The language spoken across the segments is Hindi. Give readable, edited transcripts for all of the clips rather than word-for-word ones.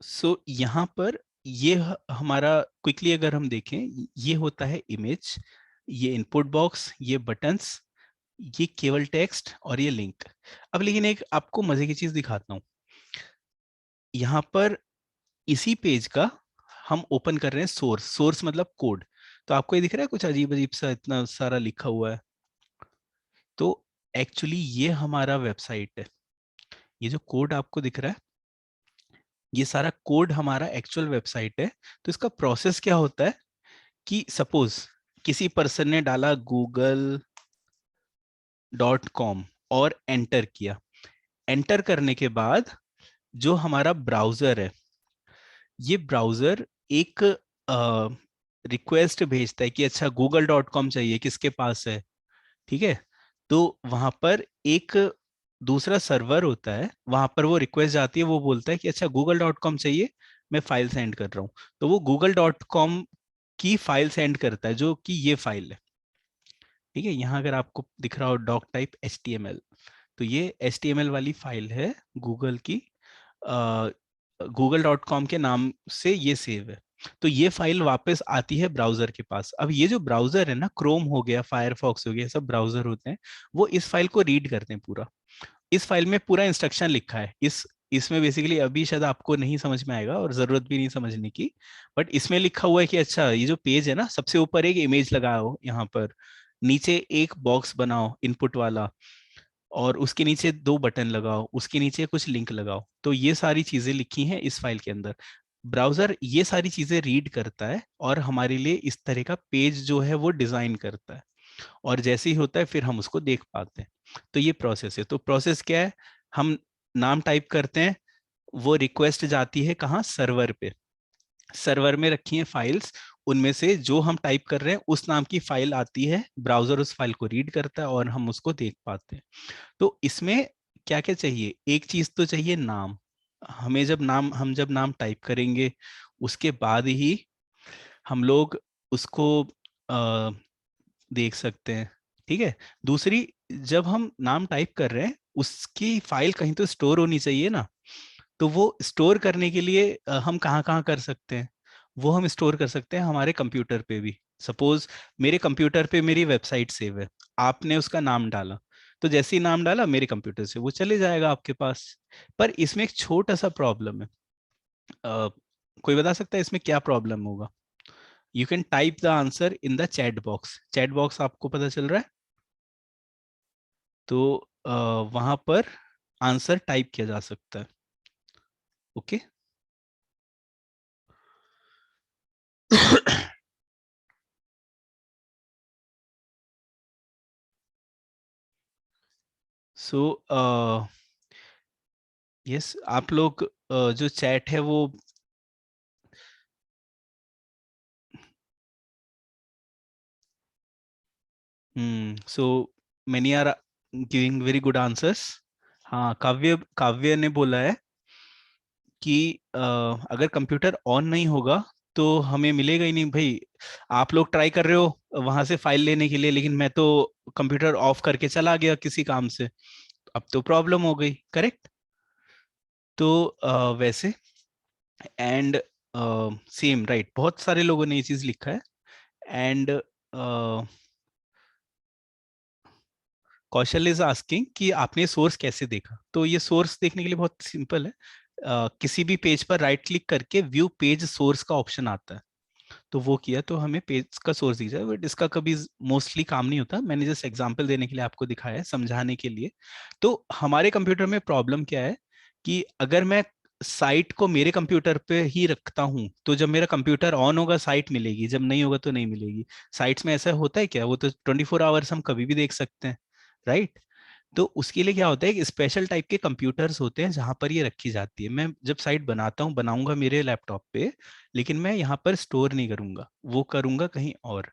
सो यहाँ पर ये हमारा क्विकली अगर हम देखें, ये होता है इमेज, ये इनपुट बॉक्स, ये बटन्स, ये केवल टेक्स्ट और ये लिंक। अब लेकिन एक आपको मजे की चीज दिखाता हूँ। यहाँ पर इसी पेज का हम ओपन कर रहे हैं सोर्स, सोर्स मतलब कोड। तो आपको ये दिख रहा है कुछ अजीब अजीब सा इतना सारा लिखा हुआ है। तो एक्चुअली ये हमारा वेबसाइट है। ये जो कोड आपको दिख रहा है, ये सारा कोड हमारा एक्चुअल वेबसाइट है। तो इसका प्रोसेस क्या होता है कि सपोज किसी पर्सन ने डाला google.com और एंटर किया। एंटर करने के बाद जो हमारा ब्राउजर है, ये ब्राउजर एक रिक्वेस्ट भेजता है कि अच्छा google.com चाहिए, किसके पास है। ठीक है, तो वहां पर एक दूसरा सर्वर होता है, वहां पर वो रिक्वेस्ट जाती है, वो बोलता है कि अच्छा google.com चाहिए, मैं फाइल सेंड कर रहा हूँ। तो वो google.com की फाइल सेंड करता है, जो कि ये फाइल है। ठीक है, यहाँ अगर आपको दिख रहा हो डॉक टाइप HTML, तो ये HTML वाली फाइल है गूगल की, google.com के नाम से ये सेव है। तो ये फाइल वापस आती है ब्राउजर के पास। अब ये जो ब्राउजर है ना, क्रोम हो गया, फायरफॉक्स हो गया, सब ब्राउजर होते हैं, वो इस फाइल को रीड करते हैं पूरा। इस फाइल में पूरा इंस्ट्रक्शन लिखा है। इसमें बेसिकली अभी शायद आपको नहीं समझ में आएगा और जरूरत भी नहीं समझने की, बट इसमें लिखा हुआ है कि अच्छा ये जो पेज है ना, सबसे ऊपर एक इमेज लगाओ, यहाँ पर नीचे एक बॉक्स बनाओ इनपुट वाला, और उसके नीचे 2 बटन लगाओ, उसके नीचे कुछ लिंक लगाओ। तो ये सारी चीजें लिखी हैं इस फाइल के अंदर। ब्राउजर ये सारी चीजें रीड करता है और हमारे लिए इस तरह का पेज जो है वो डिजाइन करता है, और जैसे ही होता है फिर हम उसको देख पाते हैं। तो ये प्रोसेस है। तो प्रोसेस क्या है, हम नाम टाइप करते हैं, वो रिक्वेस्ट जाती है कहाँ, सर्वर पे। सर्वर में रखी हैं फाइल्स, उनमें से जो हम टाइप कर रहे हैं उस नाम की फाइल आती है, ब्राउजर उस फाइल को रीड करता है और हम उसको देख पाते हैं। तो इसमें क्या क्या चाहिए, एक चीज तो चाहिए नाम। हमें जब नाम टाइप करेंगे, उसके बाद ही हम लोग उसको अ, देख सकते हैं। ठीक है, दूसरी, जब हम नाम टाइप कर रहे हैं, उसकी फाइल कहीं तो स्टोर होनी चाहिए ना। तो वो स्टोर करने के लिए हम कहाँ कहाँ कर सकते हैं, वो हम स्टोर कर सकते हैं हमारे कंप्यूटर पे भी। सपोज मेरे कंप्यूटर पे मेरी वेबसाइट सेव है, आपने उसका नाम डाला, तो जैसे ही नाम डाला मेरे कंप्यूटर से वो चले जाएगा आपके पास। पर इसमें एक छोटा सा प्रॉब्लम है। अ, कोई बता सकता है इसमें क्या प्रॉब्लम होगा? You can type the answer in the chat box. Chat box आपको पता चल रहा है? तो वहां पर आंसर टाइप किया जा सकता है। ओके। सो यस, आप लोग जो चैट है वो so many are giving very good answers. हाँ, काव्य काव्य ने बोला है कि अगर कंप्यूटर ऑन नहीं होगा तो हमें मिलेगा ही नहीं भाई। आप लोग ट्राई कर रहे हो वहां से फाइल लेने के लिए, लेकिन मैं तो कंप्यूटर ऑफ करके चला गया किसी काम से, अब तो प्रॉब्लम हो गई। करेक्ट। तो वैसे एंड सेम राइट, बहुत सारे लोगों ने ये चीज लिखा है। एंड कौशल इज आस्किंग कि आपने सोर्स कैसे देखा। तो ये सोर्स देखने के लिए बहुत सिंपल है। किसी भी पेज पर राइट क्लिक करके व्यू पेज सोर्स का ऑप्शन आता है, तो वो किया तो हमें पेज का सोर्स दिख जाए। बट इसका कभी मोस्टली काम नहीं होता, मैंने जस्ट एग्जांपल देने के लिए आपको दिखाया है, समझाने के लिए। तो हमारे कंप्यूटर में प्रॉब्लम क्या है कि अगर मैं साइट को मेरे कंप्यूटर पे ही रखता हूं, तो जब मेरा कंप्यूटर ऑन होगा साइट मिलेगी, जब नहीं होगा तो नहीं मिलेगी। साइट्स में ऐसा होता है क्या? वो तो 24 आवर्स हम कभी भी देख सकते हैं, राइट? तो उसके लिए क्या होता है कि स्पेशल टाइप के कंप्यूटर्स होते हैं जहां पर ये रखी जाती है। मैं जब साइट बनाता हूँ, बनाऊंगा मेरे लैपटॉप पे, लेकिन मैं यहाँ पर स्टोर नहीं करूंगा, वो करूंगा कहीं और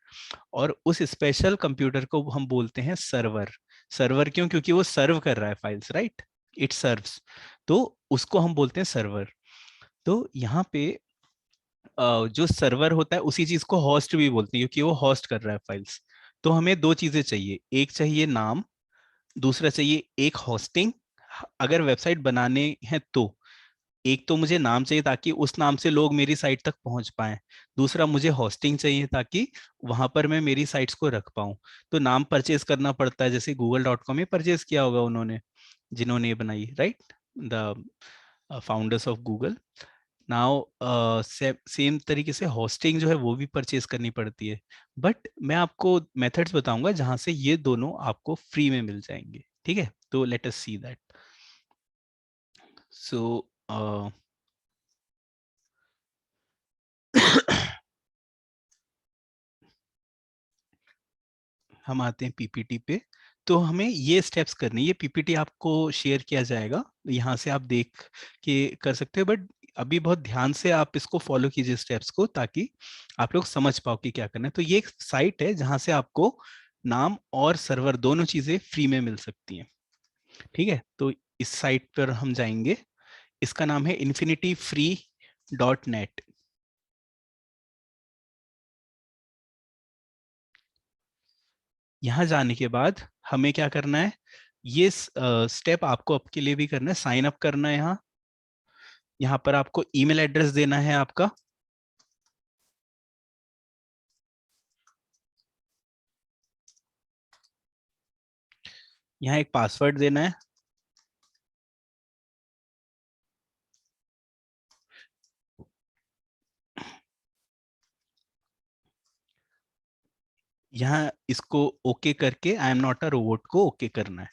उस स्पेशल कंप्यूटर को हम बोलते हैं सर्वर। सर्वर क्यों? क्योंकि वो सर्व कर रहा है फाइल्स, राइट? It serves. तो उसको हम बोलते हैं सर्वर। तो यहाँ पे जो सर्वर होता है उसी चीज को होस्ट भी बोलते हैं, क्योंकि वो होस्ट कर रहा है फाइल्स। तो हमें 2 चीजें चाहिए, एक चाहिए नाम, दूसरा चाहिए एक होस्टिंग, अगर वेबसाइट बनाने हैं तो। एक तो मुझे नाम चाहिए ताकि उस नाम से लोग मेरी साइट तक पहुंच पाएं। दूसरा मुझे होस्टिंग चाहिए ताकि वहां पर मैं मेरी साइट्स को रख पाऊं। तो नाम परचेज करना पड़ता है, जैसे google.com में परचेज किया होगा उन्होंने, जिन्होंने ये बनाई, right, the founders of Google. Now same तरीके से होस्टिंग जो है वो भी परचेज करनी पड़ती है। बट मैं आपको मेथड्स बताऊंगा जहां से ये दोनों आपको फ्री में मिल जाएंगे, ठीक है? तो लेट अस सी दैट। सो हम आते हैं पीपीटी पे। तो हमें ये स्टेप्स करनी है, ये पीपीटी आपको शेयर किया जाएगा, यहाँ से आप देख के कर सकते हो, बट अभी बहुत ध्यान से आप इसको फॉलो कीजिए स्टेप्स को, ताकि आप लोग समझ पाओ कि क्या करना है। तो ये एक साइट है जहाँ से आपको नाम और सर्वर दोनों चीजें फ्री में मिल सकती हैं, ठीक है? तो इस साइट पर हम जाएंगे, इसका नाम है infinityfree.net। यहाँ जाने के बाद हमें क्या करना है, ये स्टेप आपको आपके लिए भी करना है, साइन अप करना है। यहाँ यहाँ पर आपको ईमेल एड्रेस देना है आपका, यहाँ एक पासवर्ड देना है, यहाँ इसको ओके करके I am not a robot को ओके करना है,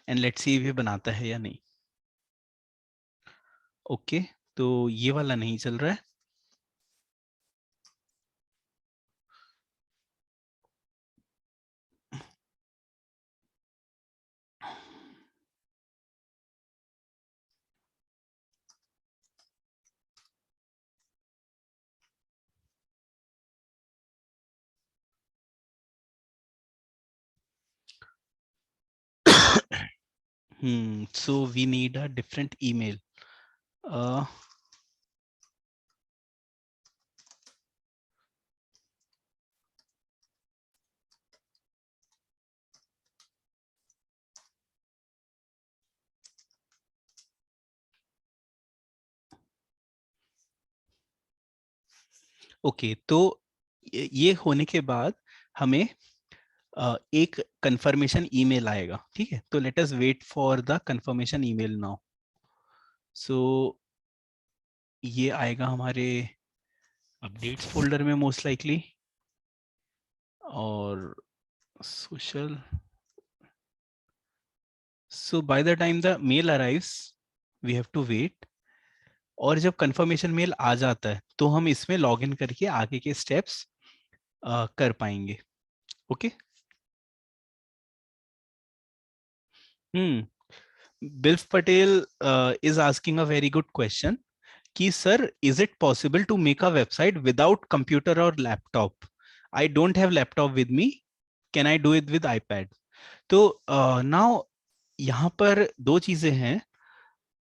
एंड लेट्स सी ये बनाता है या नहीं। ओके, तो ये वाला नहीं चल रहा है। So we need a different email. Okay, तो ये होने के बाद हमें एक कंफर्मेशन ईमेल आएगा, ठीक है? तो let us wait for the confirmation email now. So ये आएगा हमारे अपडेट्स फोल्डर में मोस्ट लाइकली, और social. So by the time the mail arrives we have to wait, और जब कंफर्मेशन मेल आ जाता है तो हम इसमें लॉग इन करके आगे के स्टेप्स कर पाएंगे। ओके। हम्म बिल्फ Patel is asking a very good question कि sir, is it possible to make a website without computer और laptop? I don't have laptop with me, can I do it with iPad? तो नाउ यहाँ पर दो चीजें हैं।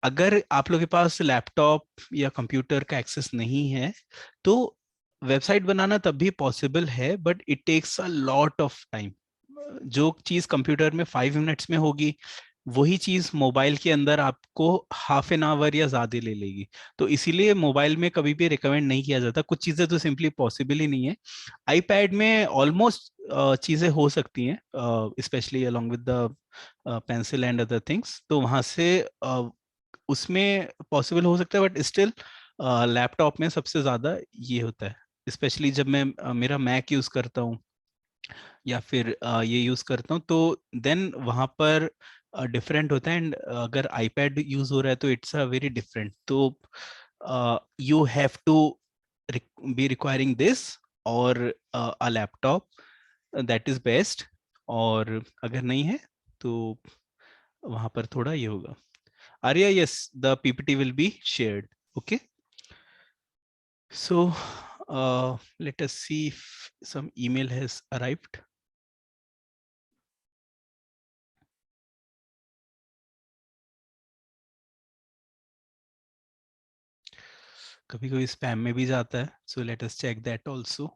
अगर आप लोग के पास लैपटॉप या कंप्यूटर का एक्सेस नहीं है, तो वेबसाइट बनाना तब भी पॉसिबल है, but it takes a lot of time. जो चीज कंप्यूटर में 5 मिनट्स में होगी, वही चीज मोबाइल के अंदर आपको हाफ एन आवर या ज्यादा ले लेगी। तो इसीलिए मोबाइल में कभी भी रिकमेंड नहीं किया जाता, कुछ चीजें तो सिंपली पॉसिबल ही नहीं है। आईपैड में ऑलमोस्ट चीजें हो सकती हैं, specially along with the pencil and other things, तो वहां से उसमें पॉसिबल हो सकता है, बट स्टिल लैपटॉप में सबसे ज्यादा ये होता है। स्पेशली जब मैं मेरा मैक यूज करता हूँ या फिर ये यूज करता हूँ, तो देन वहाँ पर डिफरेंट होता है, एंड अगर आईपैड यूज हो रहा है तो इट्स अ वेरी डिफरेंट। तो you have to be requiring this, और a laptop, that is best. और अगर नहीं है तो वहाँ पर थोड़ा ये होगा। Arya, yes, the PPT will be shared. Okay. So let us see if some email has arrived. कभी कभी स्पैम में भी जाता है, so let us check that also.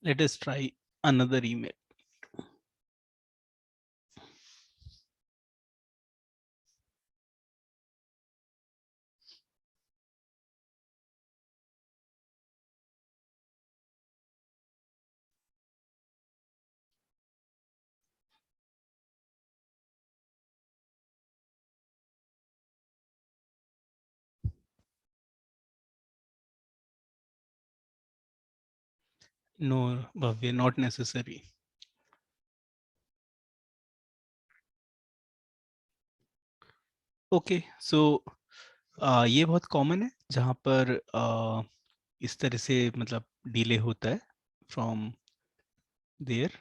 Let us try another email. No, Bhavya, not necessary. Okay so ये बहुत कॉमन है जहाँ पर इस तरह से मतलब डिले होता है फ्रॉम देयर.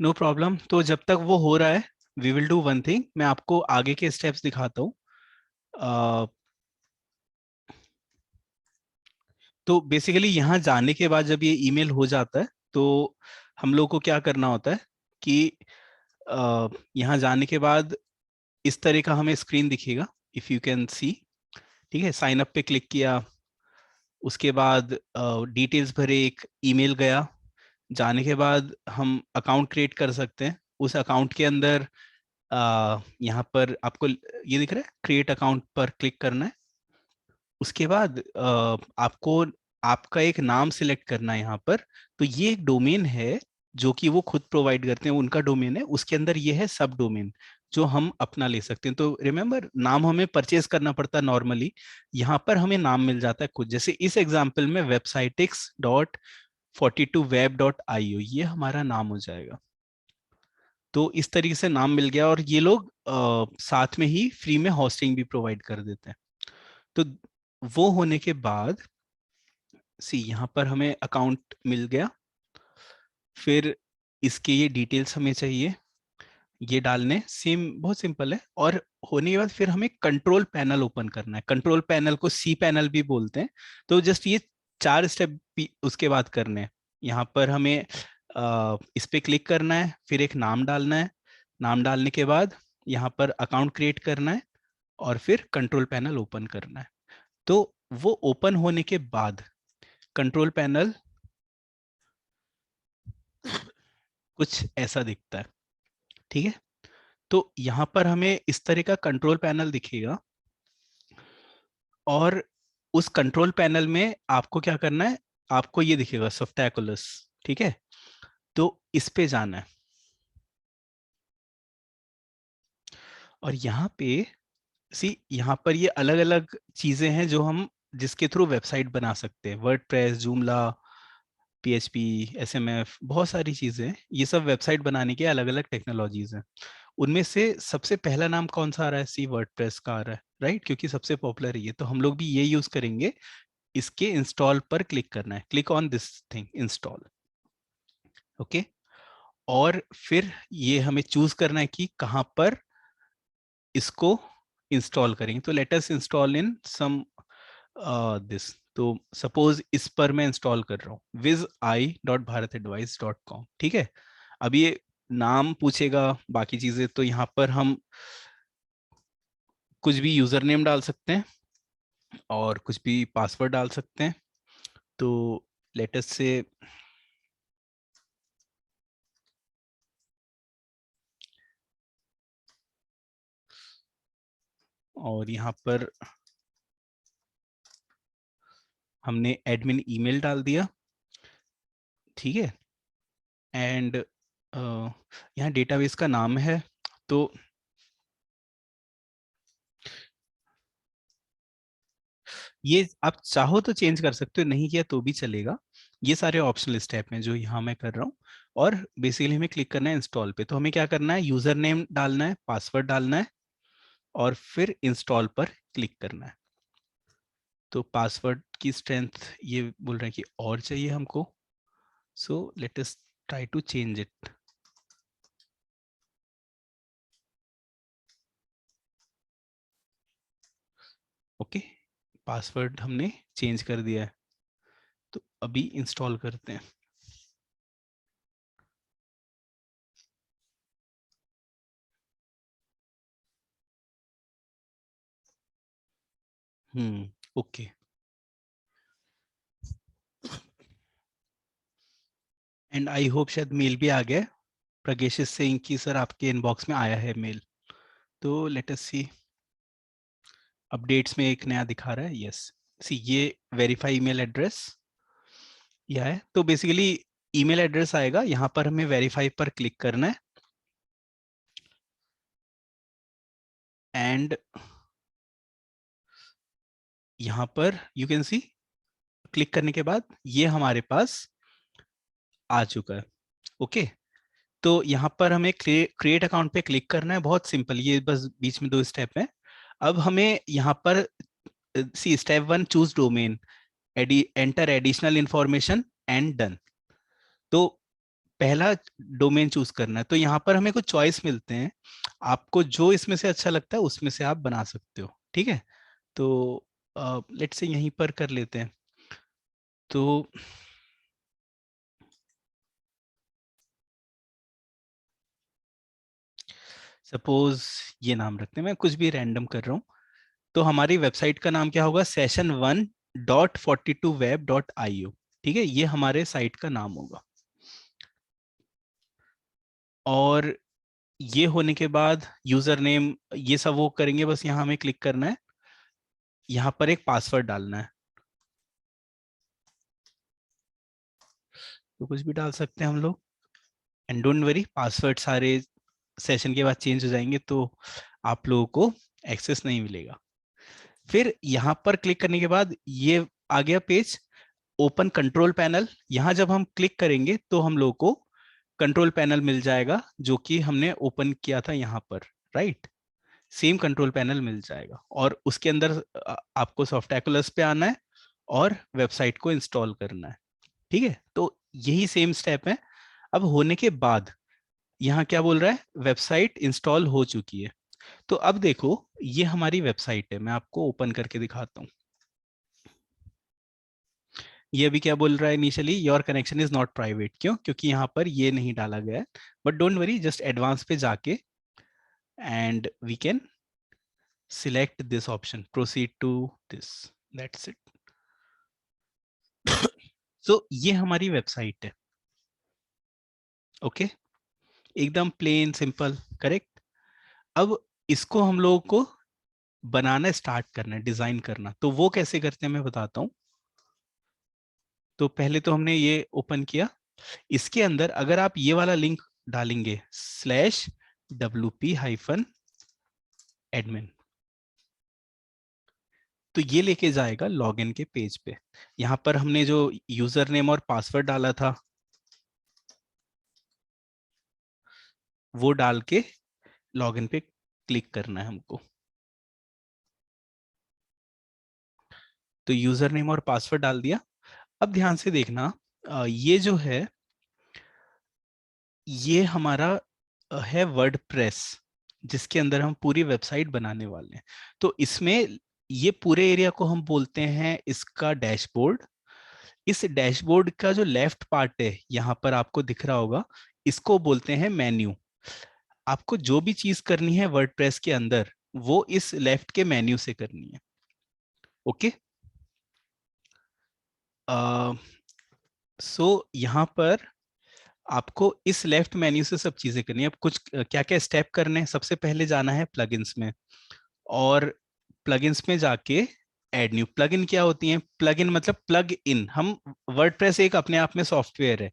No problem. तो जब तक वो हो रहा है we will do one thing. मैं आपको आगे के स्टेप्स दिखाता हूँ. तो बेसिकली यहाँ जाने के बाद जब ये ईमेल हो जाता है तो हम लोग को क्या करना होता है कि यहाँ जाने के बाद इस तरह का हमें स्क्रीन दिखेगा. If you can see. ठीक है. साइन अप पे क्लिक किया. उसके बाद डिटेल्स भरे. एक ईमेल गया. जाने के बाद हम अकाउंट क्रिएट कर सकते हैं. उस अकाउंट के अंदर यहाँ पर आपको ये दिख रहा है क्रिएट अकाउंट पर क्लिक करना है. उसके बाद आपको आपका एक नाम सिलेक्ट करना है यहाँ पर. तो ये एक डोमेन है जो कि वो खुद प्रोवाइड करते हैं. उनका डोमेन है. उसके अंदर ये है सब डोमेन जो हम अपना ले सकते हैं. तो रिमेम्बर नाम हमें परचेज करना पड़ता है नॉर्मली. यहाँ पर हमें नाम मिल जाता है खुद. जैसे इस एग्जाम्पल में websitex.42web.io ये हमारा नाम हो जाएगा. तो इस तरीके से नाम मिल गया. और ये लोग साथ में ही फ्री में होस्टिंग भी प्रोवाइड कर देते हैं. तो वो होने के बाद सी यहाँ पर हमें अकाउंट मिल गया. फिर इसके ये डिटेल्स हमें चाहिए. ये डालने सेम बहुत सिंपल है. और होने के बाद फिर हमें कंट्रोल पैनल ओपन करना है. कंट्रोल पैनल को सी पैनल भी बोलते हैं. तो जस्ट ये 4 स्टेप उसके बाद करने हैं. यहाँ पर हमें इस पे क्लिक करना है. फिर एक नाम डालना है. नाम डालने के बाद यहाँ पर अकाउंट क्रिएट करना है. और फिर कंट्रोल पैनल ओपन करना है. तो वो ओपन होने के बाद कंट्रोल पैनल कुछ ऐसा दिखता है. ठीक है. तो यहाँ पर हमें इस तरह का कंट्रोल पैनल दिखेगा. और उस कंट्रोल पैनल में आपको क्या करना है. आपको ये दिखेगा सॉफ्टैकुलस. ठीक है. तो इस पे जाना है. और यहाँ पे सी यहाँ पर ये अलग अलग चीजें हैं जो हम जिसके थ्रू वेबसाइट बना सकते हैं. वर्डप्रेस, जूमला, पीएचपी, एसएमएफ, बहुत सारी चीजें हैं. ये सब वेबसाइट बनाने के अलग अलग टेक्नोलॉजीज हैं. उनमें से सबसे पहला नाम कौन सा आ रहा है. सी वर्डप्रेस का आ रहा है. राइट. क्योंकि सबसे पॉपुलर है ये. तो हम लोग भी ये यूज करेंगे. इसके इंस्टॉल पर क्लिक करना है. Click on this thing install. Okay. और फिर ये हमें चूज करना है कि कहाँ पर इसको इंस्टॉल करेंगे. तो let us install in some this. तो सपोज इस पर मैं इंस्टॉल कर रहा हूँ wizai.bharatadvice.com. ठीक है. अब ये नाम पूछेगा बाकी चीजें. तो यहाँ पर हम कुछ भी यूजर नेम डाल सकते हैं और कुछ भी पासवर्ड डाल सकते हैं. तो लेटेस्ट से और यहाँ पर हमने एडमिन ईमेल डाल दिया. ठीक है. एंड यहाँ डेटाबेस का नाम है. तो ये आप चाहो तो चेंज कर सकते हो. नहीं किया तो भी चलेगा. ये सारे ऑप्शनल स्टेप हैं जो यहाँ मैं कर रहा हूँ. और बेसिकली हमें क्लिक करना है इंस्टॉल पे. तो हमें क्या करना है. यूजर नेम डालना है, पासवर्ड डालना है और फिर इंस्टॉल पर क्लिक करना है. तो पासवर्ड की स्ट्रेंथ ये बोल रहे हैं कि और चाहिए हमको. So let us try to change it. Okay. Password हमने चेंज कर दिया है. तो अभी इंस्टॉल करते हैं. ओके। एंड आई होप शायद मेल भी आ गया, प्रगेश सिंह की सर आपके इनबॉक्स में आया है मेल। तो लेट अस सी, अपडेट्स में एक नया दिखा रहा है, यस। सी ये वेरीफाई ईमेल एड्रेस यह है। तो बेसिकली ईमेल एड्रेस आएगा, यहाँ पर हमें वेरीफाई पर क्लिक करना है एंड यहाँ पर यू कैन सी, क्लिक करने के बाद ये हमारे पास आ चुका है। ओके, तो यहाँ पर हमें क्रिएट अकाउंट पे क्लिक करना है, बहुत सिंपल, ये बस बीच में 2 स्टेप है। अब हमें यहाँ पर see step 1, choose domain, enter additional information and done. तो पहला डोमेन चूज करना है, तो यहाँ पर हमें कुछ चॉइस मिलते हैं, आपको जो इसमें से अच्छा लगता है उसमें से आप बना सकते हो, ठीक है। तो लेट्स से यहीं पर कर लेते हैं। तो सपोज ये नाम रखते हैं, मैं कुछ भी रैंडम कर रहा हूँ। तो हमारी वेबसाइट का नाम क्या होगा, session1.42web.io, ठीक है, ये हमारे साइट का नाम होगा। और ये होने के बाद यूजर नेम ये सब वो करेंगे, बस यहाँ हमें क्लिक करना है, यहाँ पर एक पासवर्ड डालना है, तो कुछ भी डाल सकते हैं हम लोग। एंड डोंट वरी, पासवर्ड सारे सेशन के बाद चेंज हो जाएंगे, तो आप लोगों को एक्सेस नहीं मिलेगा। फिर यहाँ पर क्लिक करने के बाद ये आ गया पेज, ओपन कंट्रोल पैनल। यहाँ जब हम क्लिक करेंगे तो हम लोग को कंट्रोल पैनल मिल जाएगा, जो कि हमने ओपन किया था यहाँ पर, राइट। सेम कंट्रोल पैनल मिल जाएगा और उसके अंदर आपको सॉफ्टैकुलस पे आना है और वेबसाइट को इंस्टॉल करना है, ठीक है। तो यही सेम स्टेप है। अब होने के बाद यहाँ क्या बोल रहा है, वेबसाइट इंस्टॉल हो चुकी है। तो अब देखो, ये हमारी वेबसाइट है, मैं आपको ओपन करके दिखाता हूँ। ये अभी क्या बोल रहा है, initially your connection is not private, क्यों, क्योंकि यहाँ पर ये नहीं डाला गया है। But don't worry, just advance पे जाके and we can select this option, proceed to this, that's it. So ये हमारी वेबसाइट है, ओके, एकदम प्लेन सिंपल, करेक्ट। अब इसको हम लोगों को बनाना स्टार्ट करना है, डिजाइन करना, तो वो कैसे करते हैं मैं बताता हूँ। तो पहले तो हमने ये ओपन किया, इसके अंदर अगर आप ये वाला लिंक डालेंगे, /wp-admin, तो ये लेके जाएगा लॉगिन के पेज पे। यहाँ पर हमने जो यूजर नेम और पासवर्ड डाला था वो डाल के लॉगिन पे क्लिक करना है हमको। तो यूजर नेम और पासवर्ड डाल दिया। अब ध्यान से देखना, ये जो है ये हमारा है वर्डप्रेस, जिसके अंदर हम पूरी वेबसाइट बनाने वाले हैं। तो इसमें ये पूरे एरिया को हम बोलते हैं इसका डैशबोर्ड। इस डैशबोर्ड का जो लेफ्ट पार्ट है यहाँ पर आपको दिख रहा होगा, इसको बोलते हैं मेन्यू। आपको जो भी चीज करनी है वर्डप्रेस के अंदर वो इस लेफ्ट के मेन्यू से करनी है, ओके। सो यहाँ पर आपको इस लेफ्ट मेन्यू से सब चीजें करनी है। अब कुछ क्या क्या स्टेप करने हैं, सबसे पहले जाना है प्लगइन्स में, और प्लगइन्स में जाके ऐड न्यू। प्लगइन क्या होती है, प्लगइन मतलब प्लग इन। हम वर्डप्रेस एक अपने आप में सॉफ्टवेयर है,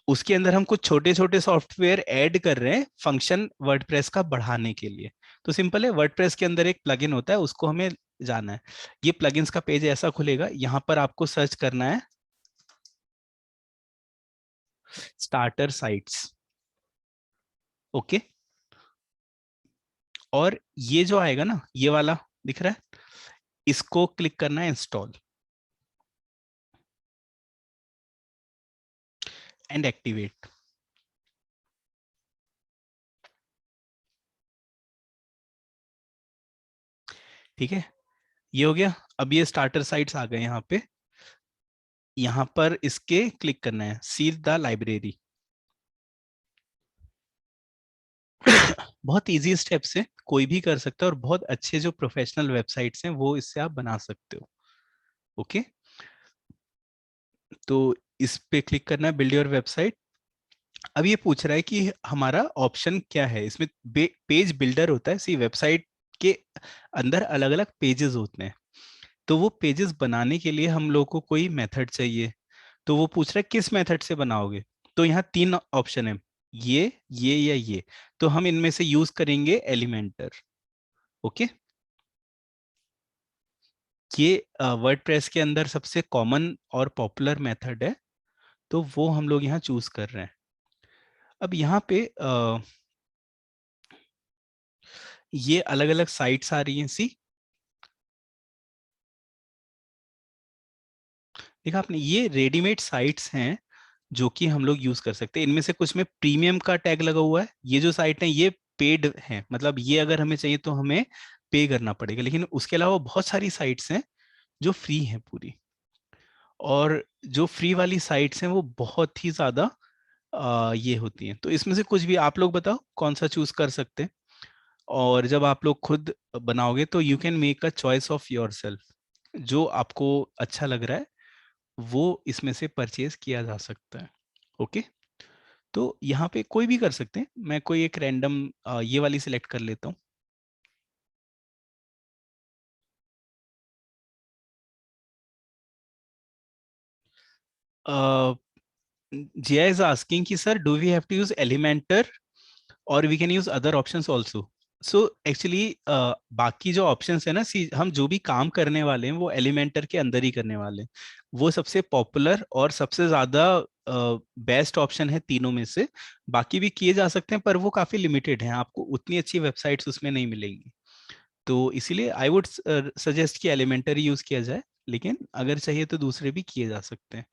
उसके अंदर हम कुछ छोटे छोटे सॉफ्टवेयर ऐड कर रहे हैं फंक्शन वर्डप्रेस का बढ़ाने के लिए। तो सिंपल है, वर्डप्रेस के अंदर एक प्लगइन होता है, उसको हमें जाना है। ये प्लगइन्स का पेज ऐसा खुलेगा, यहाँ पर आपको सर्च करना है स्टार्टर साइट्स, ओके। और ये जो आएगा ना, ये वाला दिख रहा है, इसको क्लिक करना है इंस्टॉल एंड एक्टिवेट, ठीक है। ये हो गया। अब ये स्टार्टर साइट्स आ गए यहाँ पे, यहाँ पर इसके क्लिक करना है सी द लाइब्रेरी। बहुत इजी स्टेप्स है, कोई भी कर सकता है, और बहुत अच्छे जो प्रोफेशनल वेबसाइट्स हैं वो इससे आप बना सकते हो। ओके, तो इस पे क्लिक करना है, बिल्ड योर वेबसाइट। अब ये पूछ रहा है कि हमारा ऑप्शन क्या है इसमें। पेज बिल्डर होता है, सी वेबसाइट के अंदर अलग अलग पेजेस होते हैं, तो वो पेजेस बनाने के लिए हम लोग को कोई मेथड चाहिए। तो वो पूछ रहा है किस मेथड से बनाओगे। तो यहाँ तीन ऑप्शन है, ये या ये। तो हम इनमें से यूज करेंगे एलिमेंटर। ओके, ये वर्डप्रेस के अंदर सबसे कॉमन और पॉपुलर मेथड है, तो वो हम लोग यहाँ चूज कर रहे हैं। अब यहाँ पे ये अलग अलग साइट्स आ रही हैं, सी देखा आपने, ये रेडीमेड साइट्स हैं जो कि हम लोग यूज कर सकते हैं। इनमें से कुछ में प्रीमियम का टैग लगा हुआ है, ये जो साइट है ये पेड है, मतलब ये अगर हमें चाहिए तो हमें पे करना पड़ेगा। लेकिन उसके अलावा बहुत सारी साइट्स हैं जो फ्री हैं पूरी, और जो फ्री वाली साइट्स हैं वो बहुत ही ज्यादा ये होती हैं। तो इसमें से कुछ भी आप लोग बताओ कौन सा चूज कर सकते हैं। और जब आप लोग खुद बनाओगे तो you can make a choice of your self, जो आपको अच्छा लग रहा है वो इसमें से परचेज किया जा सकता है। ओके, तो यहाँ पे कोई भी कर सकते हैं, मैं कोई एक रैंडम ये वाली सिलेक्ट कर लेता हूँ। जिया इज आस्किंग कि sir do we have to use Elementor और we can use other options also. So actually बाकी जो ऑप्शंस है ना, सी हम जो भी काम करने वाले हैं वो एलिमेंटर के अंदर ही करने वाले हैं। वो सबसे पॉपुलर और सबसे ज्यादा बेस्ट ऑप्शन है तीनों में से। बाकी भी किए जा सकते हैं पर वो काफी लिमिटेड हैं, आपको उतनी अच्छी वेबसाइट्स उसमें नहीं मिलेंगी। तो इसीलिए आई वुड सजेस्ट कि एलिमेंटर ही यूज किया जाए, लेकिन अगर चाहिए तो दूसरे भी किए जा सकते हैं।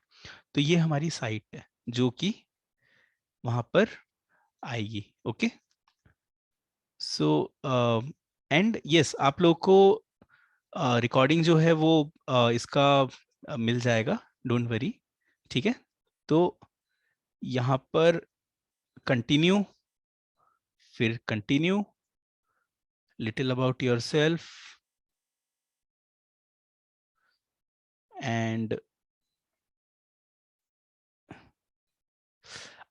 तो ये हमारी साइट है जो कि वहां पर आएगी। ओके, सो एंड यस, आप लोग को रिकॉर्डिंग जो है वो इसका मिल जाएगा, डोंट वरी। ठीक है, तो यहाँ पर कंटिन्यू, फिर continue, little about your self, and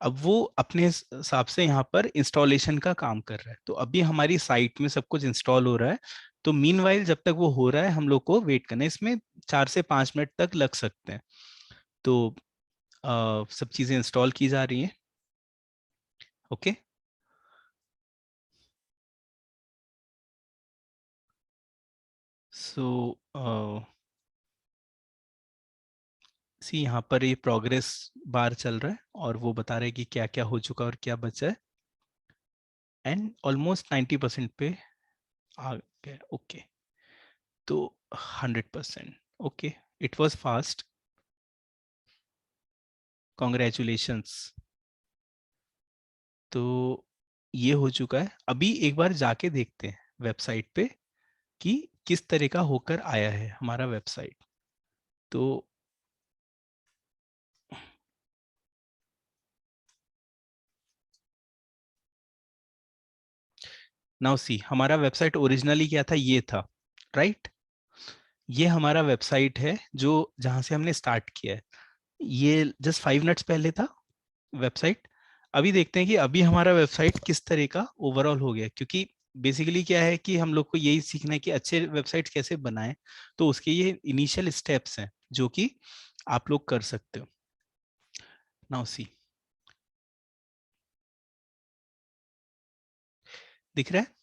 अब वो अपने हिसाब से यहाँ पर इंस्टॉलेशन का काम कर रहा है। तो अभी हमारी साइट में सब कुछ इंस्टॉल हो रहा है। तो मीनवाइल जब तक वो हो रहा है हम लोग को वेट करना है, इसमें 4 से 5 मिनट तक लग सकते हैं। तो सब चीज़ें इंस्टॉल की जा रही हैं। ओके, सो सी यहाँ पर ये प्रोग्रेस बार चल रहा है और वो बता रहा है कि क्या क्या हो चुका और क्या बचा है, एंड ऑलमोस्ट 90% पे आ गया। ओके, तो 100%। Okay, it was fast, congratulations. तो ये हो चुका है। अभी एक बार जाके देखते हैं वेबसाइट पे कि किस तरह का होकर आया है हमारा वेबसाइट। तो नाउ सी, हमारा वेबसाइट ओरिजिनली क्या था, ये था, राइट। ये हमारा वेबसाइट है जो जहां से हमने स्टार्ट किया है। ये जस्ट 5 मिनट्स पहले था वेबसाइट। अभी देखते हैं कि अभी हमारा वेबसाइट किस तरह का ओवरऑल हो गया, क्योंकि बेसिकली क्या है कि हम लोग को यही सीखना है कि अच्छे वेबसाइट कैसे बनाएं। तो उसके ये इनिशियल स्टेप्स हैं जो कि आप लोग कर सकते हो। नाउ सी, दिख रहा है।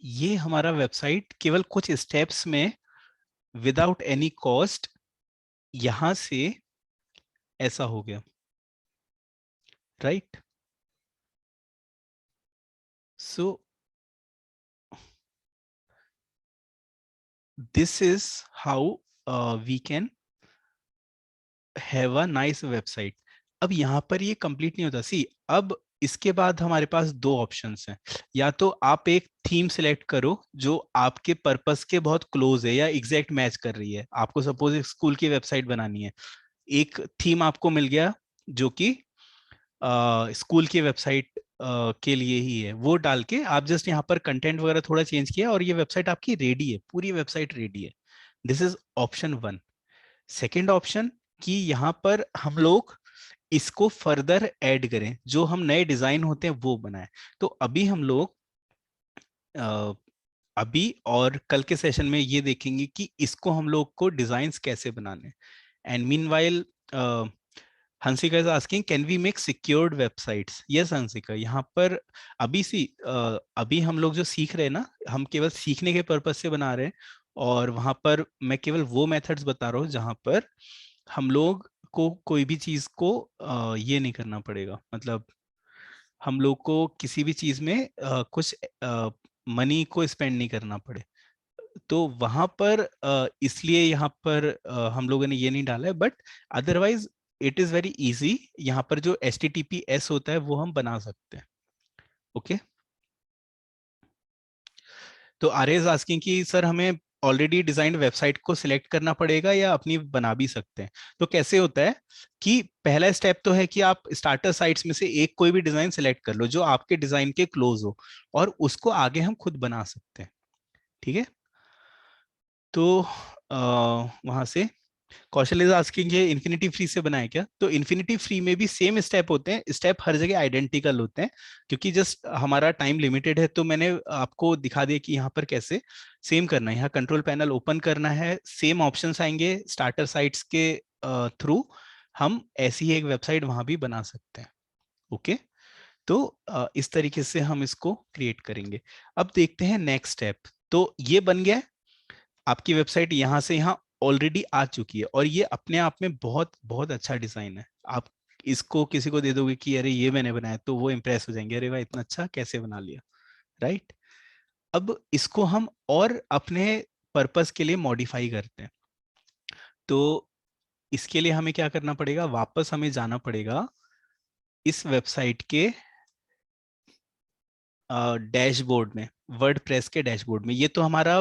ये हमारा वेबसाइट केवल कुछ स्टेप्स में विदाउट एनी कॉस्ट यहां से ऐसा हो गया, right. So this is how we can have a nice website. अब यहाँ पर ये कंप्लीट नहीं होता, सी अब इसके बाद हमारे पास दो ऑप्शंस हैं। या तो आप एक थीम सेलेक्ट करो जो आपके पर्पस के बहुत क्लोज है या एग्जैक्ट मैच कर रही है। आपको सपोज एक स्कूल की वेबसाइट बनानी है, एक थीम आपको मिल गया जो कि स्कूल की वेबसाइट के लिए ही है, वो डाल के आप जस्ट यहाँ पर कंटेंट वगैरह थोड़ा चेंज किया और ये वेबसाइट आपकी रेडी है, पूरी वेबसाइट रेडी है। This is option one. Second option कि यहाँ पर हम लोग इसको फर्दर ऐड करें, जो हम नए डिजाइन होते हैं वो बनाए। तो अभी हम लोग अभी और कल के सेशन में ये देखेंगे कि इसको हम लोग को डिजाइन्स कैसे बनाने। And meanwhile Hansika is asking can we make secured websites. Yes Hansika, यहाँ पर अभी हम लोग जो सीख रहे हैं ना, हम केवल सीखने के पर्पज से बना रहे हैं, और वहां पर मैं केवल वो मेथड्स बता रहा हूँ जहां पर हम लोग को कोई भी चीज को ये नहीं करना पड़ेगा, मतलब हम लोग को किसी भी चीज में कुछ मनी को स्पेंड नहीं करना पड़े। तो वहां पर इसलिए यहाँ पर हम लोगों ने ये नहीं डाला है, but otherwise it is very easy. यहाँ पर जो HTTPS होता है वो हम बना सकते हैं। ओके, तो आर्य इज आस्किंग कि सर हमें ऑलरेडी डिजाइंड वेबसाइट को सिलेक्ट करना पड़ेगा या अपनी बना भी सकते हैं। तो कैसे होता है कि पहला स्टेप तो है कि आप स्टार्टर साइट्स में से एक कोई भी डिजाइन सिलेक्ट कर लो जो आपके डिजाइन के क्लोज हो, और उसको आगे हम खुद बना सकते हैं। ठीक है, तो वहां से कौशल इज आस्किंग ये इन्फिनिटी फ्री से बनाए क्या। तो इन्फिनिटी फ्री में भी सेम स्टेप होते हैं, स्टेप हर जगह आइडेंटिकल होते हैं, क्योंकि जस्ट हमारा टाइम लिमिटेड है। तो मैंने आपको दिखा दिया कि यहाँ पर कैसे सेम करना है। यहाँ कंट्रोल पैनल ओपन करना है, सेम ऑप्शंस आएंगे स्टार्टर साइट्स के थ्रू, हम ऐसी ही एक वेबसाइट वहां भी बना सकते हैं। ओके, तो इस तरीके से हम इसको क्रिएट करेंगे। अब देखते हैं नेक्स्ट स्टेप। तो ये बन गया है, आपकी वेबसाइट यहाँ से यहाँ ऑलरेडी आ चुकी है, और ये अपने आप में बहुत बहुत अच्छा डिजाइन है। आप इसको किसी को दे दोगे कि अरे ये मैंने बनाया, तो वो इम्प्रेस हो जाएंगे, अरे वाह इतना अच्छा कैसे बना लिया, राइट। अब इसको हम और अपने पर्पस के लिए मॉडिफाई करते हैं। तो इसके लिए हमें क्या करना पड़ेगा, वापस हमें जाना पड़ेगा इस वेबसाइट के डैशबोर्ड में, वर्डप्रेस के डैशबोर्ड में। ये तो हमारा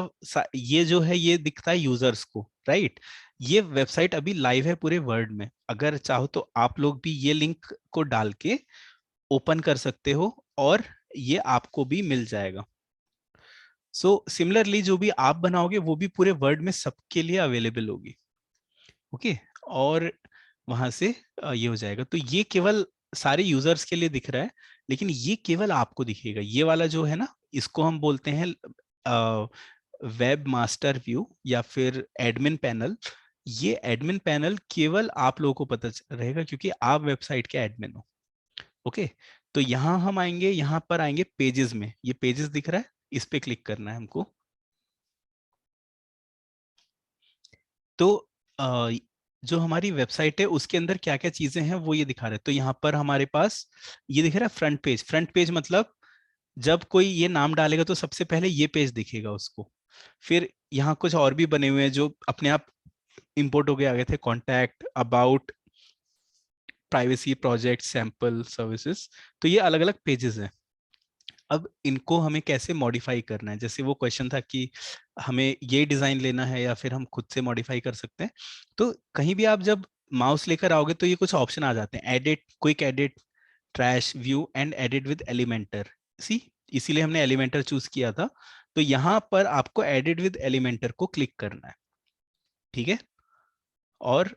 ये जो है ये दिखता है यूजर्स को, राइट। ये वेबसाइट अभी लाइव है पूरे वर्ल्ड में, अगर चाहो तो आप लोग भी ये लिंक को डाल के ओपन कर सकते हो और ये आपको भी मिल जाएगा। सो सिमिलरली जो भी आप बनाओगे वो भी पूरे वर्ल्ड में सबके लिए अवेलेबल होगी। ओके, और वहां से ये हो जाएगा। तो ये केवल सारे यूजर्स के लिए दिख रहा है, लेकिन ये केवल आपको दिखेगा। ये वाला जो है ना, इसको हम बोलते हैं वेब मास्टर व्यू या फिर एडमिन पैनल। ये एडमिन पैनल केवल आप लोगों को पता रहेगा, क्योंकि आप वेबसाइट के एडमिन हो। ओके, तो यहाँ हम आएंगे, यहाँ पर आएंगे पेजेस में, ये पेजेस दिख रहा है, इस पे क्लिक करना है हमको। तो जो हमारी वेबसाइट है उसके अंदर क्या क्या चीजें हैं वो ये दिखा रहे हैं। तो यहाँ पर हमारे पास ये दिख रहा है फ्रंट पेज। फ्रंट पेज मतलब जब कोई ये नाम डालेगा तो सबसे पहले ये पेज दिखेगा उसको। फिर यहाँ कुछ और भी बने हुए हैं जो अपने आप इंपोर्ट होके आ गए थे, contact, about, privacy, project, sample, services. तो ये अलग अलग पेजेस हैं। अब इनको हमें कैसे मॉडिफाई करना है, जैसे वो क्वेश्चन था कि हमें ये डिजाइन लेना है या फिर हम खुद से मॉडिफाई कर सकते हैं। तो कहीं भी आप जब माउस लेकर आओगे तो ये कुछ ऑप्शन आ जाते हैं, edit, quick edit, trash, view and edit with Elementor. See, इसीलिए हमने एलिमेंटर चूज किया था। तो यहाँ पर आपको एडिट विद एलिमेंटर को क्लिक करना है। ठीक है, और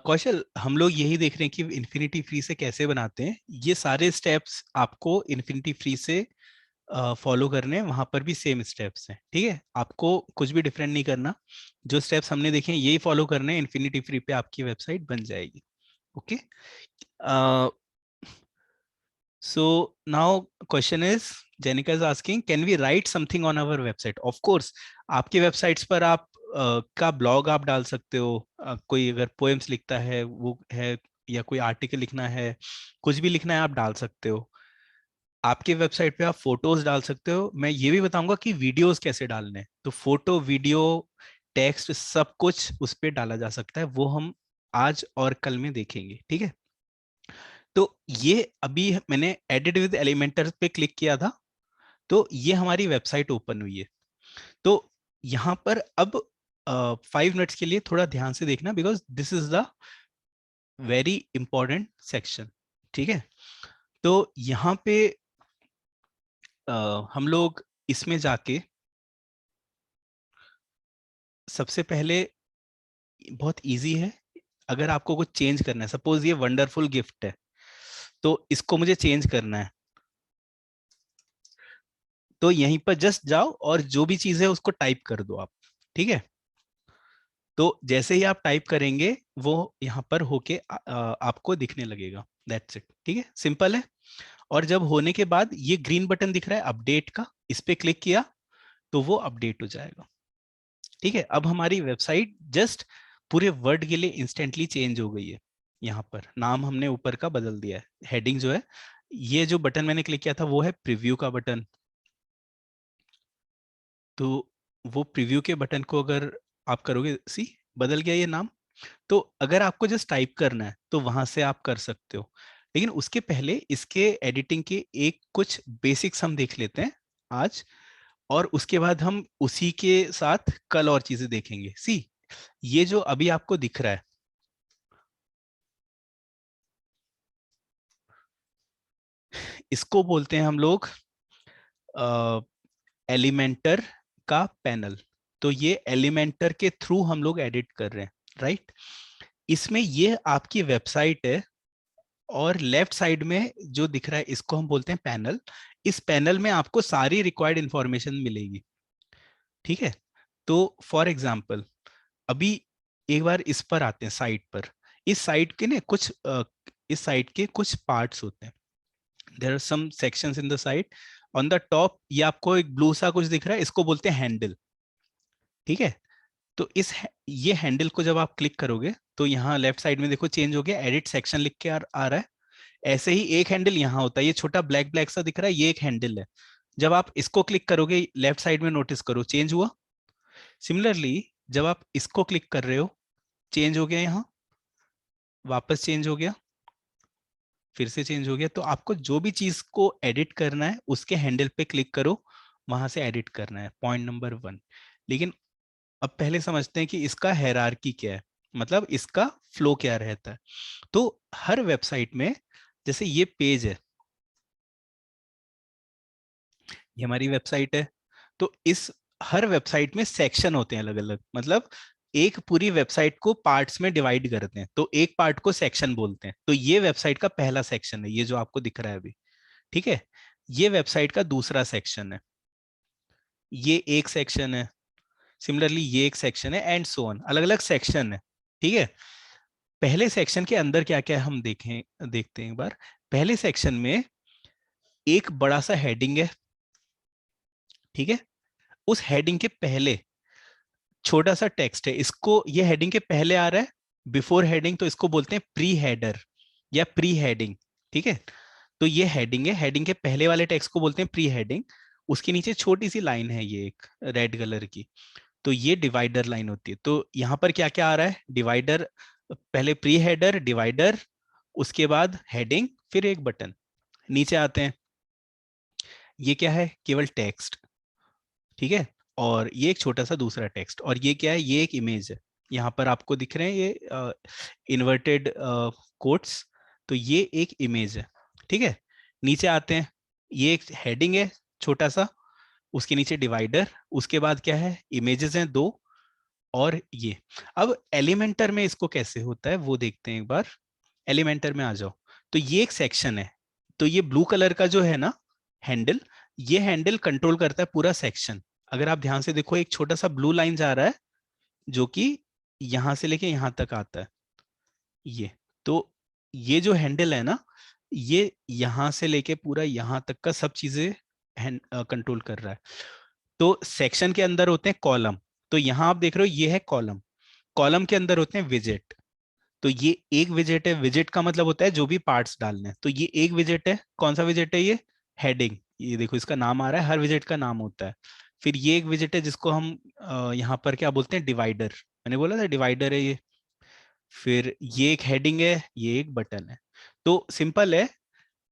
कौशल हम लोग यही देख रहे हैं कि इन्फिनिटी फ्री से कैसे बनाते हैं। ये सारे स्टेप्स आपको इन्फिनिटी फ्री से फॉलो करने हैं, वहां पर भी सेम स्टेप्स हैं। ठीक है, आपको कुछ भी डिफरेंट नहीं करना, जो स्टेप्स हमने देखे हैं यही फॉलो करने हैं, इन्फिनिटी फ्री पे आपकी वेबसाइट बन जाएगी। Okay, so now question is, Jenika is asking can we write something on our website. Of course, आपकी वेबसाइट्स पर आप का ब्लॉग आप डाल सकते हो। कोई अगर पोएम्स लिखता है वो है, या कोई आर्टिकल लिखना है, कुछ भी लिखना है आप डाल सकते हो। आपके वेबसाइट पे आप फोटोज डाल सकते हो। मैं ये भी बताऊंगा कि वीडियोस कैसे डालने हैं। तो फोटो, वीडियो, टेक्स्ट सब कुछ उस पर डाला जा सकता है, वो हम आज और कल में देखेंगे। ठीक है, तो ये अभी मैंने एडिट विद एलिमेंटर पे क्लिक किया था, तो ये हमारी वेबसाइट ओपन हुई है। तो यहाँ पर अब 5 मिनट्स के लिए थोड़ा ध्यान से देखना, because this is the very important section. ठीक है, तो यहाँ पे हम लोग इसमें जाके सबसे पहले, बहुत इजी है, अगर आपको कुछ चेंज करना है, सपोज ये वंडरफुल गिफ्ट है तो इसको मुझे चेंज करना है, तो यहीं पर जस्ट जाओ और जो भी चीज है उसको टाइप कर दो आप। ठीक है, तो जैसे ही आप टाइप करेंगे वो यहाँ पर होके आपको दिखने लगेगा। That's it. ठीक है, सिंपल है। और जब होने के बाद ये ग्रीन बटन दिख रहा है अपडेट का, इस पे क्लिक किया तो वो अपडेट हो जाएगा। ठीक है, अब हमारी वेबसाइट जस्ट पूरे वर्ड के लिए इंस्टेंटली चेंज हो गई है। यहाँ पर नाम हमने ऊपर का बदल दिया है, हेडिंग जो है, ये जो बटन मैंने क्लिक किया था वो है प्रीव्यू का बटन। तो वो प्रीव्यू के बटन को अगर आप करोगे, सी बदल गया ये नाम। तो अगर आपको जस्ट टाइप करना है तो वहां से आप कर सकते हो, लेकिन उसके पहले इसके एडिटिंग के एक कुछ बेसिक्स हम देख लेते हैं आज, और उसके बाद हम उसी के साथ कल और चीजें देखेंगे। सी, ये जो अभी आपको दिख रहा है, इसको बोलते हैं हम लोग एलिमेंटर का पैनल। तो ये एलिमेंटर के थ्रू हम लोग एडिट कर रहे हैं, राइट। इसमें ये आपकी वेबसाइट है, और लेफ्ट साइड में जो दिख रहा है इसको हम बोलते हैं पैनल। इस पैनल में आपको सारी रिक्वायर्ड इंफॉर्मेशन मिलेगी। ठीक है, तो फॉर एग्जांपल अभी एक बार इस पर आते हैं, साइट पर। इस साइट के ने कुछ इस साइट के कुछ पार्ट्स होते हैं। There are some sections in the site. On the top ये आपको एक ब्लू सा कुछ दिख रहा है, इसको बोलते हैं हैंडल। ठीक है, तो ये हैंडल को जब आप क्लिक करोगे तो यहाँ लेफ्ट साइड में देखो चेंज हो गया, एडिट सेक्शन लिख के आ रहा है। ऐसे ही एक हैंडल यहाँ होता है, ये छोटा ब्लैक ब्लैक सा दिख रहा है, ये एक हैंडल है। जब आप इसको क्लिक करोगे लेफ्ट साइड में, नोटिस करो चेंज हुआ। सिमिलरली जब आप इसको क्लिक कर रहे हो, चेंज हो गया, यहाँ वापस चेंज हो गया, फिर से चेंज हो गया। तो आपको जो भी चीज को एडिट करना है उसके हैंडल पे क्लिक करो, वहां से एडिट करना है, पॉइंट नंबर 1। लेकिन अब पहले समझते हैं कि इसका हायरार्की क्या है, मतलब इसका फ्लो क्या रहता है। तो हर वेबसाइट में, जैसे ये पेज है, ये हमारी वेबसाइट है, तो इस हर वेबसाइट में सेक्शन होते हैं अलग अलग, मतलब एक पूरी वेबसाइट को पार्ट्स में डिवाइड करते हैं, तो एक पार्ट को सेक्शन बोलते हैं। तो ये वेबसाइट का पहला सेक्शन है, ये जो आपको दिख रहा है अभी। ठीक है, ये वेबसाइट का दूसरा सेक्शन है, ये एक सेक्शन है। सिमिलरली ये एक सेक्शन है, एंड सो ऑन, अलग अलग सेक्शन है। ठीक है, पहले सेक्शन के अंदर क्या क्या हम देखते हैं एक बार। पहले सेक्शन में एक बड़ा सा हेडिंग है। ठीक है, उस हेडिंग के पहले छोटा सा टेक्स्ट है, इसको, ये हेडिंग के पहले आ रहा है, बिफोर हेडिंग, तो इसको बोलते हैं प्री हेडर या प्री हेडिंग। ठीक है, तो ये हेडिंग है, हेडिंग के पहले वाले टेक्स्ट को बोलते हैं प्री हेडिंग। उसके नीचे छोटी सी लाइन है, ये एक रेड कलर की, तो ये डिवाइडर लाइन होती है। तो यहाँ पर क्या क्या आ रहा है, डिवाइडर, पहले प्री हेडर, डिवाइडर, उसके बाद हेडिंग, फिर एक बटन। नीचे आते हैं, ये क्या है, केवल टेक्स्ट। ठीक है, और ये एक छोटा सा दूसरा टेक्स्ट, और ये क्या है, ये एक इमेज है। यहाँ पर आपको दिख रहे हैं ये इन्वर्टेड कोट्स, तो ये एक इमेज है। ठीक है, नीचे आते हैं, ये एक हेडिंग है छोटा सा, उसके नीचे डिवाइडर, उसके बाद क्या है, इमेजेस हैं 2, और ये। अब एलिमेंटर में इसको कैसे होता है वो देखते हैं एक बार। एलिमेंटर में आ जाओ, तो ये एक सेक्शन है। तो ये ब्लू कलर का जो है ना हैंडल, ये हैंडल कंट्रोल करता है पूरा सेक्शन। अगर आप ध्यान से देखो, एक छोटा सा ब्लू लाइन जा रहा है जो कि यहां से लेके यहां तक आता है, ये। तो ये जो हैंडल है ना, ये यहां से लेके पूरा यहां तक का सब चीजें कंट्रोल कर रहा है। तो सेक्शन के अंदर होते हैं कॉलम, तो यहां आप देख रहे हो ये है कॉलम। कॉलम के अंदर होते हैं विजेट, तो ये एक विजेट है। विजेट का मतलब होता है जो भी पार्ट्स डालने हैं, तो ये एक विजेट है। कौन सा विजेट है, ये हेडिंग, ये देखो इसका नाम आ रहा है, हर विजेट का नाम होता है। फिर ये एक विजेट है जिसको हम यहाँ पर क्या बोलते हैं, डिवाइडर, मैंने बोला था डिवाइडर है ये। फिर ये एक हेडिंग है, ये एक बटन है। तो सिंपल है,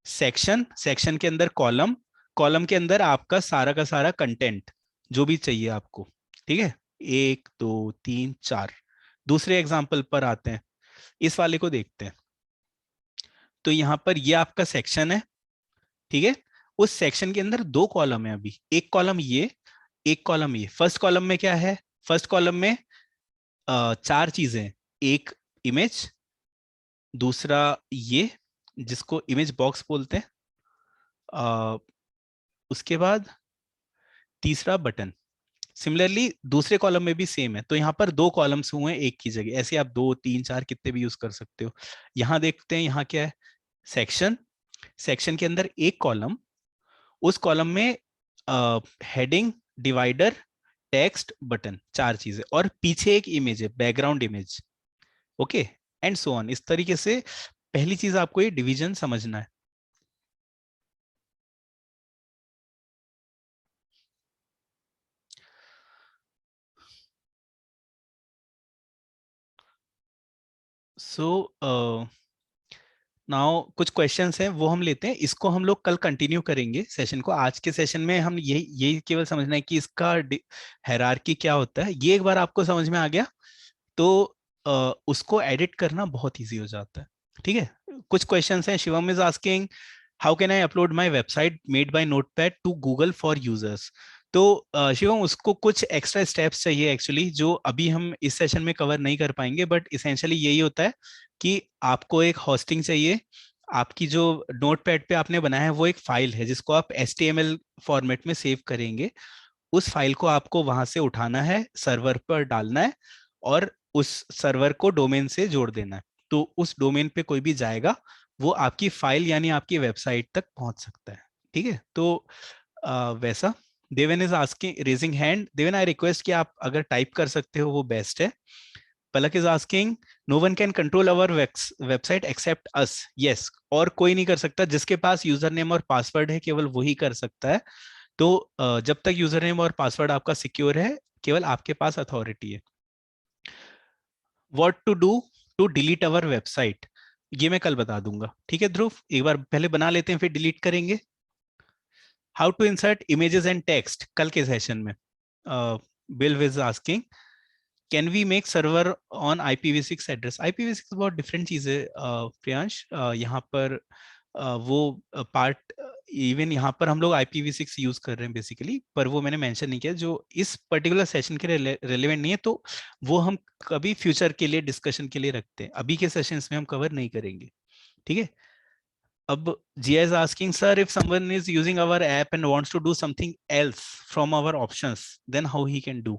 सेक्शन, सेक्शन के अंदर कॉलम, कॉलम के अंदर आपका सारा का सारा कंटेंट जो भी चाहिए आपको, ठीक है, 1 2 3 4। दूसरे एग्जाम्पल पर आते हैं, इस वाले को देखते हैं। तो यहाँ पर ये आपका सेक्शन है, ठीक है। उस सेक्शन के अंदर दो कॉलम है, अभी एक कॉलम ये, एक कॉलम ये। फर्स्ट कॉलम में क्या है? फर्स्ट कॉलम में चार चीजें हैं। एक इमेज, दूसरा ये जिसको इमेज बॉक्स बोलते हैं, अ, उसके बाद तीसरा बटन। सिमिलरली दूसरे कॉलम में भी सेम है, तो यहाँ पर दो कॉलम्स हुए हैं एक की जगह। ऐसे आप 2 3 4 कितने भी यूज कर सकते हो। यहाँ देखते हैं, यहाँ क्या है? सेक्शन। सेक्शन के अंदर एक कॉलम, उस कॉलम में हेडिंग, डिवाइडर, टेक्स्ट, बटन, चार चीजें, और पीछे एक इमेज है, background image. Okay, and so on. इस तरीके से पहली चीज आपको ये डिवीजन समझना है। सो नाउ कुछ क्वेश्चंस हैं, वो हम लेते हैं। इसको हम लोग कल कंटिन्यू करेंगे सेशन को। आज के सेशन में हम यही केवल समझना है कि इसका हायरार्की क्या होता है। ये एक बार आपको समझ में आ गया तो उसको एडिट करना बहुत इजी हो जाता है। ठीक है, कुछ क्वेश्चंस हैं। Shivam is asking, how can I upload my website made by notepad to Google for users? तो शिवम, उसको कुछ एक्स्ट्रा स्टेप्स चाहिए एक्चुअली, जो अभी हम इस सेशन में कवर नहीं कर पाएंगे। बट इसेंशियली यही होता है कि आपको एक होस्टिंग चाहिए। आपकी जो नोटपैड पे आपने बनाया है वो एक फाइल है जिसको आप HTML फॉर्मेट में सेव करेंगे। उस फाइल को आपको वहां से उठाना है, सर्वर पर डालना है, और उस सर्वर को डोमेन से जोड़ देना है। तो उस डोमेन पे कोई भी जाएगा, वो आपकी फाइल यानी आपकी वेबसाइट तक पहुंच सकता है। ठीक है, तो वैसा। Devan is asking, raising hand. Devan, I request कि आप अगर टाइप कर सकते हो वो बेस्ट है। Palak is asking, no one can control our website except us. Yes, और कोई नहीं कर सकता। जिसके पास यूजर नेम और पासवर्ड है केवल वही कर सकता है। तो जब तक यूजर नेम और पासवर्ड आपका सिक्योर है, केवल आपके पास अथॉरिटी है। What to do to delete our website? ये मैं कल बता दूंगा। ठीक है ध्रुव, एक बार पहले बना लेते हैं फिर डिलीट करेंगे। How to insert images and text, कल के सेशन में। Bill is asking, can we make server on IPv6 address? IPv6 बहुत डिफरेंट चीज है प्रियांश। यहाँ पर वो पार्ट, इवन यहाँ पर हम लोग IPv6 यूज कर रहे हैं बेसिकली, पर वो मैंने मेंशन नहीं किया, जो इस पर्टिकुलर सेशन के लिए रेलेवेंट नहीं है। तो वो हम कभी फ्यूचर के लिए डिस्कशन के लिए रखते हैं, अभी के सेशंस में हम कवर नहीं करेंगे। ठीक है। अब Jia is asking, sir, if someone is using our app and wants to do something else from our options, then how he can do?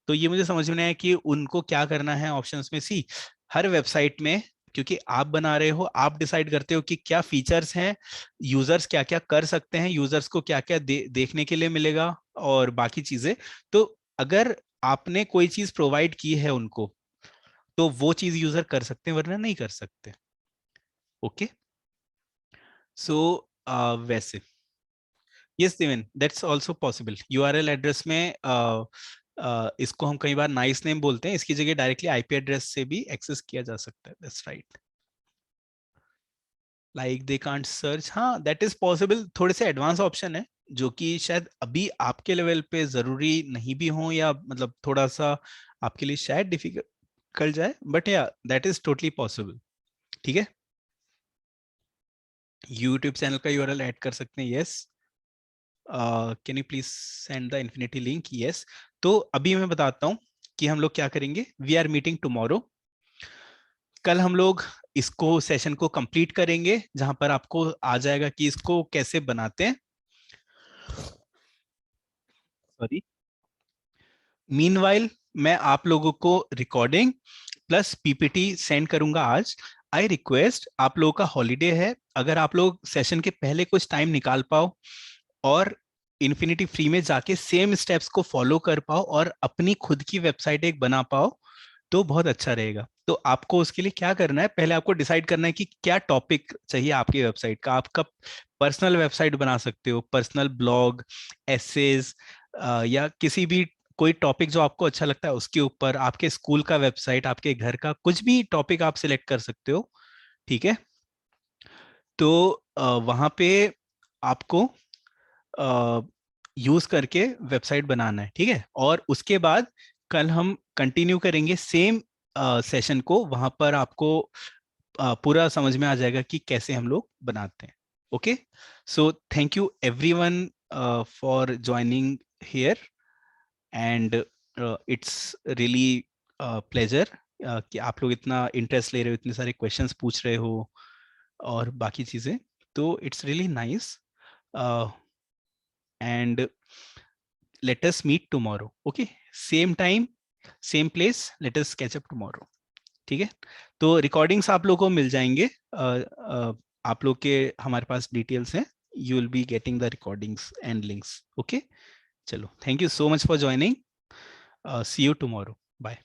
तो ये मुझे समझ में आया कि उनको क्या करना है ऑप्शंस में। सी, हर वेबसाइट में, क्योंकि आप बना रहे हो, आप डिसाइड करते हो कि क्या फीचर्स हैं, यूजर्स क्या क्या कर सकते हैं, यूजर्स को क्या क्या देखने के लिए मिलेगा, और बाकी चीजें। तो अगर आपने कोई चीज प्रोवाइड की है उनको, तो वो चीज यूजर कर सकते हैं, वरना नहीं कर सकते। ओके, सो वैसे, yes Deven, that's also possible. URL address में इसको हम कई बार नाइस नेम बोलते हैं, इसकी जगह डायरेक्टली IP एड्रेस से भी एक्सेस किया जा सकता है। That's right. Like they can't search, हाँ दैट इज पॉसिबल। थोड़े से एडवांस ऑप्शन है जो कि शायद अभी आपके लेवल पे जरूरी नहीं भी हो, या मतलब थोड़ा सा आपके लिए शायद डिफिकल्ट जाए, बट या दैट इज टोटली पॉसिबल। ठीक है, यूट्यूब चैनल का URL ऐड कर सकते हैं। Yes, can you please send the infinity link? Yes. तो अभी मैं बताता हूँ कि हम लोग क्या करेंगे। We are meeting tomorrow. कल हम लोग इसको सेशन को कंप्लीट करेंगे, जहां पर आपको आ जाएगा कि इसको कैसे बनाते हैं। सॉरी, मीनवाइल मैं आप लोगों को रिकॉर्डिंग प्लस PPT सेंड करूंगा आज। आई रिक्वेस्ट, आप लोगों का हॉलीडे है, अगर आप लोग सेशन के पहले कुछ टाइम निकाल पाओ और इन्फिनिटी फ्री में जाके सेम स्टेप्स को फॉलो कर पाओ और अपनी खुद की वेबसाइट एक बना पाओ, तो बहुत अच्छा रहेगा। तो आपको उसके लिए क्या करना है, पहले आपको डिसाइड करना है कि क्या टॉपिक चाहिए आपकी वेबसाइट का। आपका पर्सनल वेबसाइट बना सकते हो, पर्सनल ब्लॉग, एसेज, या किसी भी कोई टॉपिक जो आपको अच्छा लगता है उसके ऊपर, आपके स्कूल का वेबसाइट, आपके घर का, कुछ भी टॉपिक आप सिलेक्ट कर सकते हो। ठीक है, तो वहां पे आपको यूज करके वेबसाइट बनाना है, ठीक है। और उसके बाद कल हम कंटिन्यू करेंगे सेम सेशन को, वहां पर आपको पूरा समझ में आ जाएगा कि कैसे हम लोग बनाते हैं। Okay, so thank you everyone for joining here, and it's really pleasure कि आप लोग इतना इंटरेस्ट ले रहे हो, इतने सारे क्वेश्चंस पूछ रहे हो और बाकी चीजें, तो it's really nice. And let us meet tomorrow. Okay, same time, same place, let us catch up tomorrow. ठीक है, तो रिकॉर्डिंग्स आप लोगों को मिल जाएंगे, आप लोग के हमारे पास डिटेल्स हैं, you will be getting the recordings and links. Okay, चलो, thank you so much for joining, see you tomorrow, bye.